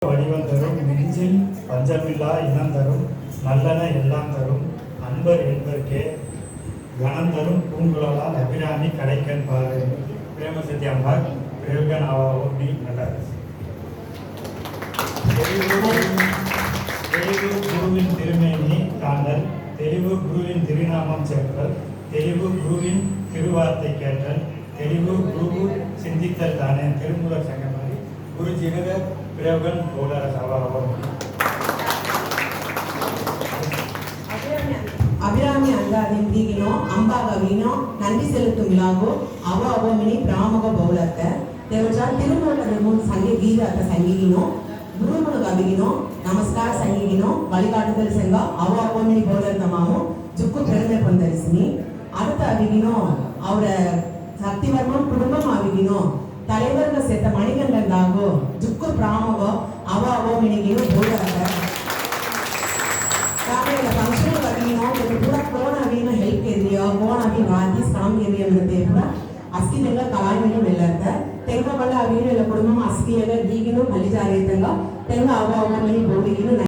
வடிவம் தரும் நெஞ்சில் பஞ்சமில்லா இனம் தரும் நல்லன எல்லாம் தரும் அன்பர் என்பர்க்கே கணம் தரும் பூங்குழலால் அபிராமி கடைக்கன் பாரு பிரேமசக்தி அம்பாள் பிரயோகன் ஆவாவோம் நல்ல தெளிவு குருவின் திருமேனி காண்டல் தெளிவு குருவின் திருநாமம் சேர்த்தல் தெளிவு குருவின் திருவார்த்தை கேட்டல் தெளிவு குரு சிந்தித்தல் தானே திருமூலர் சங்கமதி குரு ஜினக பிரயோகன் போலர சவாவோம் அபிராமி அந்தாதின் தீகினோ அம்பாகவினோ நன்றி செலுத்தும் விழாவோ அவோமினி பிராமக பௌலத்த தேவஜால் திருமூலர் முன் சங்கி கீதாத்த சங்கீகினோ குருமுக கவிகினோ நமஸ்கார சங்கீகினோ வழிகாட்டுதல் செங்கா அவோமினி பௌலர்த்தமாமோ ஜுக்கு பெருமை பொந்தரிசினி அடுத்த அவிகினோ அவர சக்திவர்மம் குடும்பம் அவிகினோ தலைவர்கள் சேர்த்த மணிகண்டன் தாகோ ஜுக்கு பிராமகோ அவோமினிகினோ பௌலர்த்த फंक्शन करीनो पूरा कौन अभी ना हेल्प कर दिया कौन अभी वादी काम कर दिया मेरे पूरा अस्की नेगा कलाय में मिलता तेंगा बल्ला अभी ने कुटुंबम अस्की अगर दीगिनो भली जा रही तेंगा तेंगा अवा अवा में बोलिगिनो